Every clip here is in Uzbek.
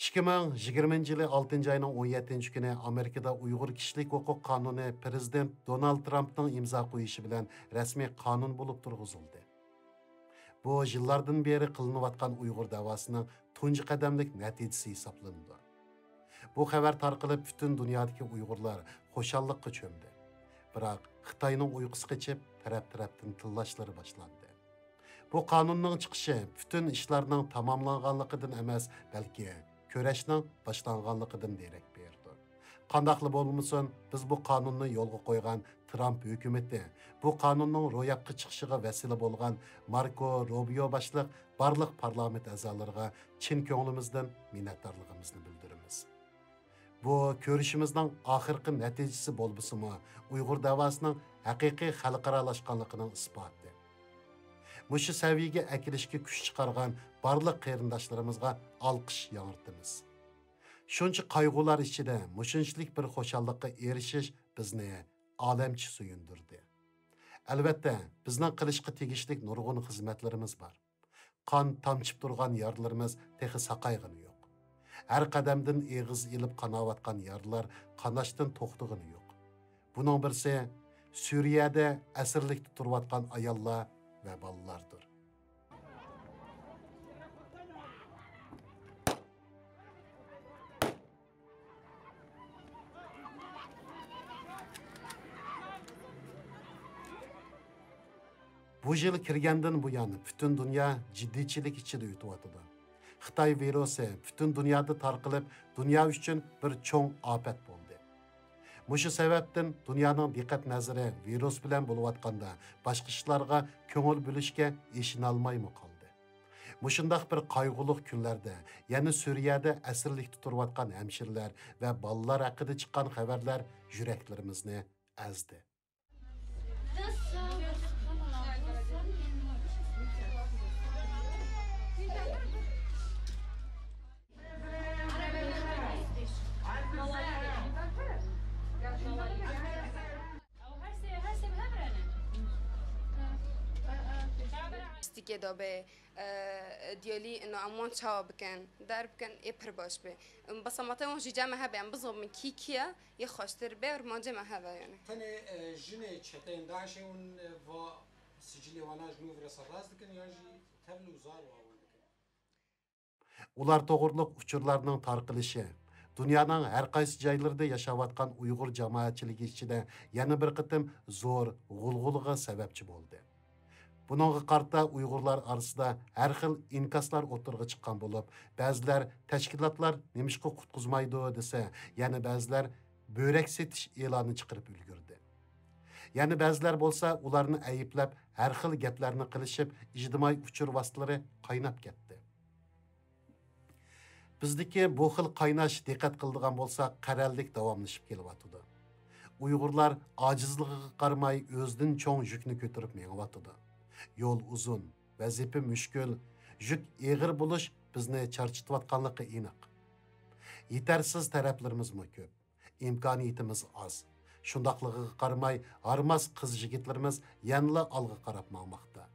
2020 yılı 6. ayının 17. günü Amerika'da Uyghur Kişilik Hukuk Kanunu Prezident Donald Trump'ın imza qo'yishi bilan rasmiy qonun bo'lib turg'izildi. Bu yillardan beri qilinayotgan Uyg'ur davosining tunji qadamlik natijasi hisoblanadi. Bu xabar tarqalib butun dunyodagi Uyg'urlar xushalliqqa cho'mdi. Biroq Xitoyning uyqusi qochib, taraf-tarafdan tillashlari boshlandi. Bu qonunning chiqishi butun ishlarning tamomlanganligidan emas, balki kurashning boshlanganligidan derak berdi. Qandaqli bo'lmasin, biz bu qonunni yo'lga qo'ygan Trump hukumati, bu qonunning ro'yobga chiqishiga vasila bo'lgan Marko Rubio boshliq barliq parlament a'zolariga chin ko'nglimizdan minnatdorligimizni bildiramiz. Bu ko'rishimizning oxirgi natijasi bo'lmasimi, Uyg'ur davosining haqiqiy xalqaralashganligining isboti. Muşu səviyyəyə əkilişki küç çıxarğan barlıq qeyrindaşlarımızға alqış yanırtımız. Şunca qaygılar içində muşunçilik bir xoşallıqqa erişiş bizni aləmçi suyundurdu. Əlbəttə, bizdən qilishqi tegishlik nurgun xizmətlərimiz var. Qan tamçıb durğan yarlarımız texi saqayğını yox. Hər qədəmdən eğiz ilib qanavatqan yarlar qanaşdan toxtuğunu yox. Bunun birisi Suriye'de əsirlikdə turvatqan ayallar ve ballardır. Bu yıl kirgenden bu yana bütün dünya ciddiçilik içinde yutuvatıdı. Xitay virusu bütün dünyada tarqılıb, dünya üçün bir çoğ afet oldu. Muşu sebepten dünyanın dikkat nazarı virus bilen buluvatqanda başka işlarga köngül bölüşke işin almay mı kaldı? Muşundaq bir qaygılıq günlerde, yani Suriye'de əsirlik tuturvatqan hemşirler ve ballar hakkında çıkan haberler yüreklerimizni ezdi. که دابه دیالی انو امان چاو بکن در بکن ایپر باش به بس ما تمام جمع هبه ام بزوم من کیه یه خواستر به و ما جمع هبه یعنی تنه جنه چتین داشون و سجلی وانا جنوب رس راز دکن یا جی تبلو زار و آوان دکن. Ular toğırlıq uçurlarının tarqılışı, dünyanın hər qaysı caylarında yaşavatqan Uyğur cemaatçiligi içində yana bir qıtım zor gulguluğa səbəbçi oldu. Bununğa qarta Uyg'urlar arasida har xil inkaslar o'tirg'i chiqqan bo'lib, ba'zilar tashkilotlar nemishqa qutqizmaydi desa, yana ba'zilar bo'rak setish e'loni chiqarib ulgurdi. Yana ba'zilar bo'lsa, ularni ayblab, har xil gaplarni qilishib, ijtimoiy uchur vositalari qaynab ketdi. Bizdiki bu xil qaynash diqqat qildigan bo'lsa, qarallik davomlashib kelyotdi. Uyg'urlar ojizligiga qaramay o'zidan cho'ng yukni ko'tarib mengyotdi. Yol uzun, vazife müşkül, yük eğir buluş bizni çarçıtıvatkanlıqı iniq. Yetersiz taraflarımız mı köp, imkaniyetimiz az. Şundaqlığı qaramay, armaz qız jigitlerimiz yanlı algı qarap mağmaqda.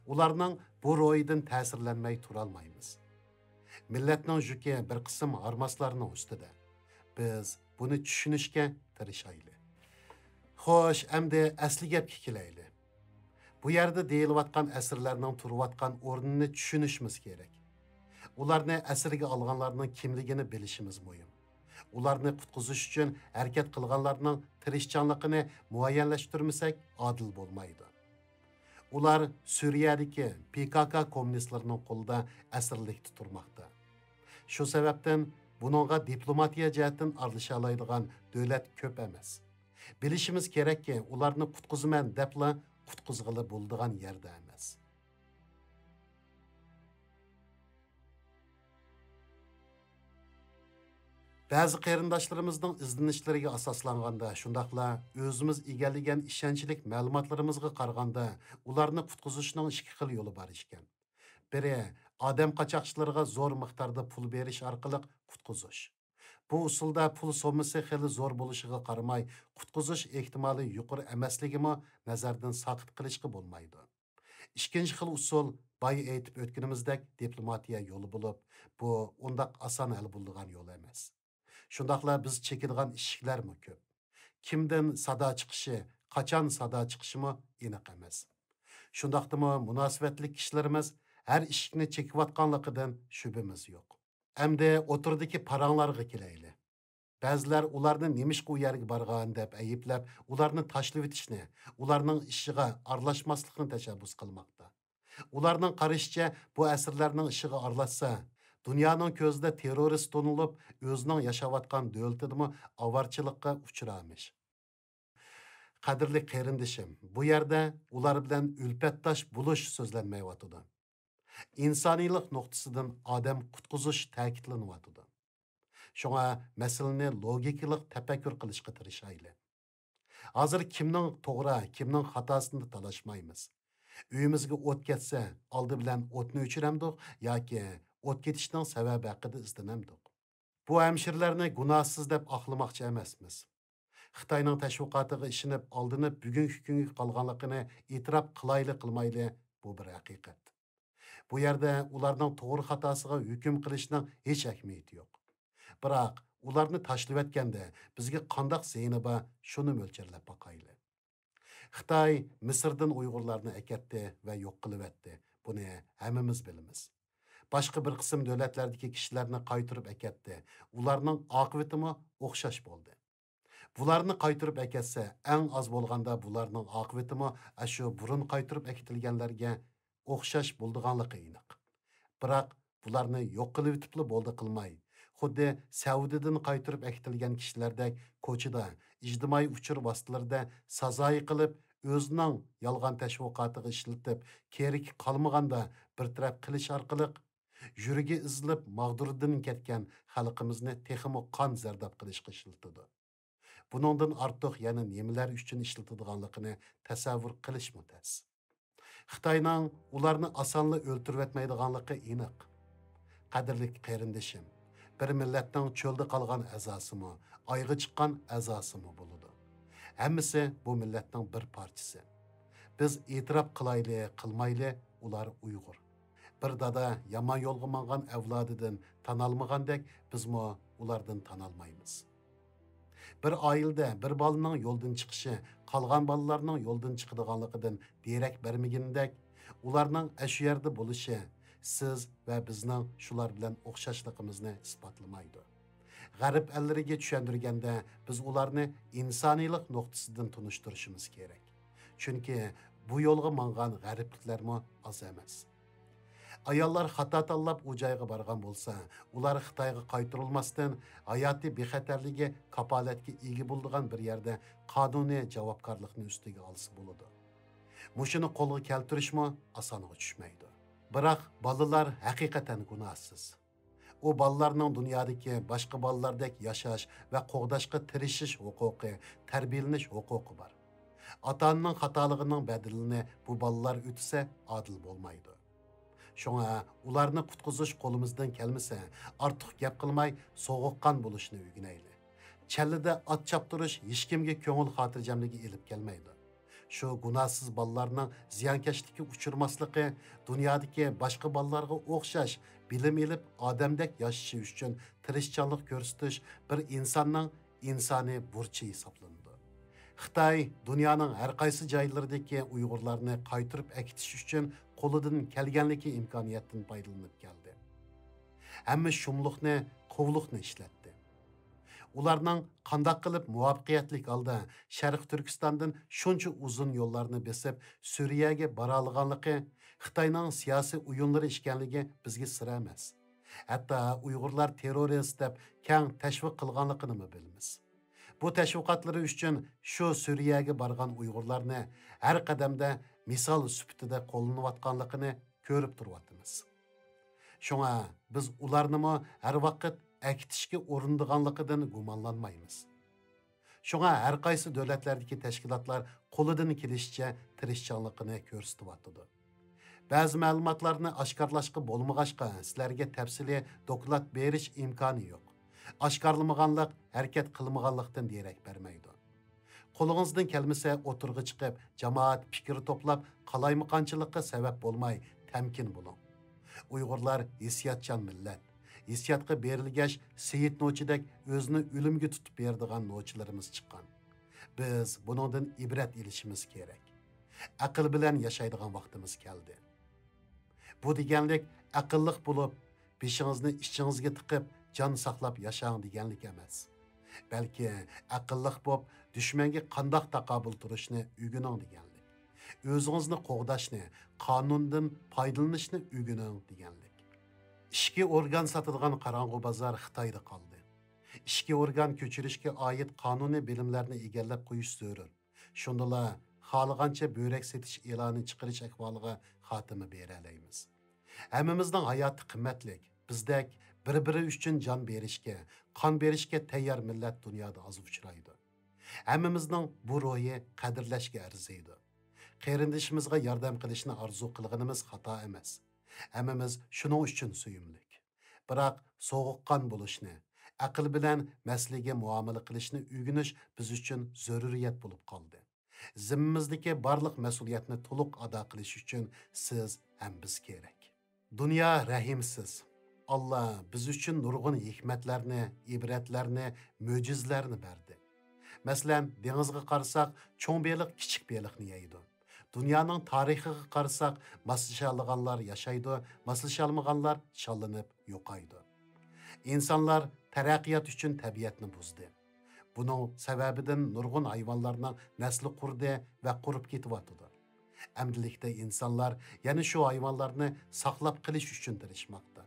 Ularning bu ro'yidan ta'sirlanmay turalmaymiz. Milletning yüki bir qism armaslarning ustida. Biz buni tushunishga tirishayli. Xo'sh, endi asli gapga kelayli. Bu yerde deyilayotgan əsirlərinin turuyotgan o'rnini tushunishimiz kerak. Ularni əsirga alganlarning kimligini bilishimiz muhim. Ularni qutqizish uchun harakat qilganlarning tirishchanligini muayyanlashtirmasak adil bo'lmaydi. Ular Suriyadagi PKK kommunistlarining qo'lida əsirlik tuturmoqda. Shu sababdan buningga diplomatiya jihatdan aralasha oladigan davlat ko'p emas. Bilishimiz kerakki, ularni qutqizaman debla qutqizg'ili bo'ldigan yerda emas. Ba'zi qarindoshlarımızın izlanishlariga asoslanganda, shundaqla o'zimiz egallagan ishonchlik ma'lumotlarimizga qaraganda, ularni qutqizishning ikki xil yo'li bor ekan. Biri odam qochoqchilariga zo'r miqdorda pul berish orqali qutqizish. Bu usulda pul sommasi xili zo'r bo'lishiga qaramay, qutqizish ehtimoli yuqori emasligimi nazardan saqit qilishga bo'lmaydi. Ikkinchi xil usul Bay aytib o'tganimizdek diplomatiya yo'li bo'lib, bu undaq oson hal bo'ladigan yo'l emas. Shundaqla biz chekadigan ishiklarmi ko'p. Kimdan sado chiqishi, qachon sado chiqishimi aniq emas. Shundaqdimi munosabatli kishilarimiz har ishikni chekayotganligidan shubimiz yo'q. Endi o'tirdagi paranglarga kelayli. Ba'zilar ularni nemishqa u yerga borgan deb ayblab, ularni tashlab etishni, ularning ishiga aralashmaslikni tashabbus qilmoqda. Ularning qarashicha bu asrlarning ishiga aralashsa, dunyoning ko'zida terrorist tonilib, o'zining yashayotgan davlatidimi avarchilikqa uchramish. Qadrli qarindishim, bu yerda ular bilan ulfatdosh bo'lish so'zlanmayotidi. İnsoniylik nuqtasidan odam qutqizish ta'kidlanyotidi. Şoňa мәсьәләне logikalik tafakkur qilishga tirishayli. Hozir kimning to'g'ri, kimning xatosini talashmaymiz. Uyimizga o't ketsa, oldi bilan o'tni o'chiramdik yoki o't ketishning sababi haqida izlanamdik. Bu hamshirlarni gunohsiz deb aqlamoqchi emasmiz. Xitoyning tashviqotiga ishinib, oldinib bugungi kunga qolganligini e'tirof qilayli qilmayli bu bir haqiqat. Bu yerda ularning to'g'ri xatosiga hukm qilishning hech ahamiyati yo'q. Biroq ularni tashlab etganda bizga qandoq zeyni bor, shuni mo'lchallab boqayli. Xitoy Misrdan Uyg'urlarni akatdi va yo'q qilib etdi. Buni hammamiz bilamiz. Boshqa bir qism davlatlardagi kishilarni qaytirib akatdi. Ularning oqibatimi o'xshash bo'ldi. Bularni qaytirib akatsa, eng az bo'lganda bularning oqibatimi shu burun qaytirib akitilganlarga o'xshash bo'ldiganligi aniq. Biroq bularni yo'q qilib etibli bo'ldi qilmay, xuddi Saudiyadan qaytirib akitilgan kishilardek ko'chada, ijtimoiy uchur vositalarida sazoyi qilib, o'zining yolg'on tashviqotiga ishlatib, kerak qolmaganda bir taraf qilish orqali yuragi izlib mag'durdan ketgan xalqimizni texmo qon zardab qilishga ishlatdi. Buningdan ortiq yana nimalar uchun ishlatilganligini tasavvur qilish mutas. Xitoyning ularni osonla o'ltirib etmaydiganligi aniq. Qadrli qarindishim, bir millatning cho'lda qolgan a'zosimi, oyga chiqqan a'zosimi bo'ladi. Hammasi bu millatning bir parchasi. Biz e'tirof qilayli, qilmayli, ular Uyg'ur. Bir dada yomon yo'lga mangan avlodidan tanalmagandek, bizmi ulardan tanalmaymiz. Bir oilada bir bolaning yo'ldan chiqishi, qolgan bolalarning yo'ldan chiqadiganligidan derak bermagandek, ularning shu yerda bo'lishi siz va bizning shular bilan o'xshashligimizni isbotlamaydi. G'arb ellariga tushundirganda biz ularni insoniylik nuqtasidan tunishtirishimiz kerak. Chunki bu yo'lga mangan g'arbliklarmi oz emas. Ayollar xato tanlab u joyga borgan bo'lsa, ular Xitoyga qaytarilmasdan hayotiy bexatarligi kapolatga ega bo'lgan bir yerda qonuniy javobgarlikni ustiga olsa bo'ladi. Mushuni qo'lga keltirishmi osonga tushmaydi. Biroq bolalar haqiqatan gunohsiz. U bolalarning dunyodagi boshqa bolalardek yashash va qo'g'dashga tirishish huquqi, tarbiyalanish huquqi bor. Ota-onaning xatoligining badalini bu bolalar o'tsa adil bo'lmaydi. Şoňa ularni qutqizish qo'limizdan kelmasa, ortiq gap qilmay so'g'uqqan bo'lishni o'rganayli. Challida ot chaptirish hech kimga ko'ngil xotirjamligi elib kelmaydi. Shu gunohsiz bolalarning ziyonkashligi uchirmasligi, dunyodagi boshqa bolalarga o'xshash bilim elib odamdek yashashi uchun tirishchanlik ko'rsatish bir insonning insoniy burchi hisoblanadi. Xitoy dunyoning har qaysi joylaridagi Uyg'urlarni qaytirib akitish uchun qo'lidan kelganligi imkoniyatdan foydalanib keldi. Hamma shumliqni, qovliqni ishlatdi. Ularning qandoq qilib muvaffaqiyatli holda Sharq Turkistondan shuncha uzun yo'llarni besib Suriyaga bora olganligi Xitoyning siyosiy o'yinlari ekanligi bizga sir emas. Hatto Uyg'urlar terrorist deb keng tashviq qilganligini bilamiz. Bu tashviqotlari uchun shu Suriyaga borgan Uyg'urlarni har qadamda misol sifatida qo'llanayotganligini ko'rib turyapmiz. Shunga biz ularni har vaqt akitishga o'rindiganligidan gumonlanmaymiz. Shunga har qaysi davlatlardagi tashkilotlar qo'lidan kelishicha tirishchanligini ko'rsatyapti. Ba'zi ma'lumotlarni oshkorlashga bo'lmag'achqa sizlarga tafsiliy doklad berish imkoni yo'q. Oshkorlamaganlik harakat qilmaganlikdan derak bermaydi. Qo'lingizdan kelmasa o'tirg'i chiqib, jamoat fikri to'plab, qalaymaqonchilikqa sabab bo'lmay, temkin bulun. Uyg'urlar hissiyatchan millat. Hissiyatga berilgaş Seyit Noçidek özünü ölümge tutup berdigan noçilarımız çıkan. Biz bunundan ibret ilişimiz gerek. Akıl bilen yaşaydigan vaktimiz geldi. Bu deganlik akıllık bulup, beşinizni içingizga tiqib, can saqlab yaşang deganlik emas. Belki akıllık bulup, düşmenge qandaq taqabul turishni ügüning deganlik. O'zingizni qo'g'dashni, qonundan foydalanishni ügüning deganlik. İşki organ satılgan qarang'u bozor Xitoyda qoldi. İşki organ ko'chirishga oid qonuniy bilimlarni egallab qo'yish zarur. Shundala xohlagancha börek setish e'loni chiqarish ahvoliga xotima beralaymiz. Hammamizning hayoti qimmatlik. Bizdek bir-biri uchun jon berishga, qon berishga tayyor millat dunyoda oz uchraydi. Hammamizning bu ro'yi qadrlashga arziydi. Qarindishimizga yordam qilishni orzu qilganimiz xato emas. Hammamiz shuning uchun suyumlik. Biroq so'g'uqqan bo'lishni, aql bilan masliga muomala qilishni o'rganish biz uchun zaruriyat bo'lib qoldi. Zimmimizdagi barliq mas'uliyatni to'liq ado qilish uchun siz ham biz kerak. Dunyo rahimsiz. Allah biz uchun nurg'un hikmatlarni, ibratlarni, mo'jizlarni berdi. Masalan, dengizga qarasak, cho'ng beliq kichik beliqni yeydi. Dunyoning tarixiga qarasak, maslashalganlar yashaydi, maslashalmaganlar challanib yo'qaydi. İnsanlar taraqqiyot uchun tabiatni buzdi. Buning sababidan nurg'un hayvonlarning nasli qurdi va qurib ketyapti. Amdilikda insonlar yana shu hayvonlarni saqlab qilish uchun tirishmoqda.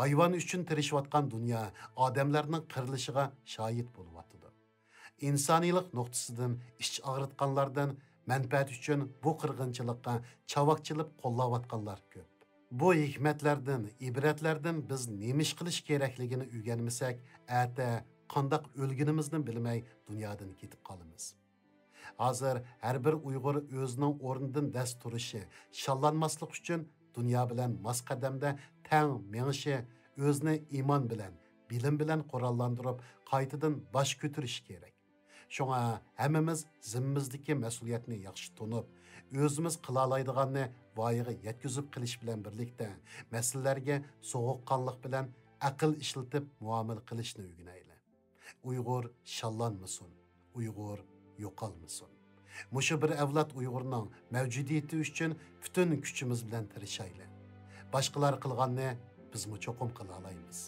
Hayvon uchun tirishayotgan dunyo odamlarning qirilishiga shohid bo'lyapti. İnsoniylik nuqtasidan ich og'ritganlardan manfaat uchun bu qirg'inchilikqa chavakchilib qo'llayotganlar ko'p. Bu hikmatlardan, ibratlardan biz nima ish qilish kerakligini o'rganmasak, ata qandoq o'lganimizni bilmay dunyodan ketib qolamiz. Hozir har bir Uyg'ur o'zining o'rnidan dast turishi, shallanmaslik uchun dunyo bilan mos qadamda tang mengishi, o'zini iymon bilan, bilim bilan qurollantirib, qaytadan bosh ko'tarish kerak. Şoňa hammamiz zimmimizdagi mas'uliyatni yaxshi tunib, o'zimiz qila oladiganni voyaga yetkazib qilish bilan birlikda masalalarga so'g'uqqanlik bilan aql ishlatib muomala qilishni o'rganaylik. Uyg'ur shallanmasin, Uyg'ur yo'qolmasin. Mushu bir avlod Uyg'urning mavjudiyati uchun butun kuchimiz bilan tirishaylik. Boshqalar qilganni biz cho'qim qila olamiz.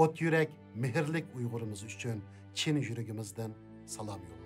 O't yurak, mehrlik Uyg'urimiz uchun chin yuragimizdan salom yo'llaymiz.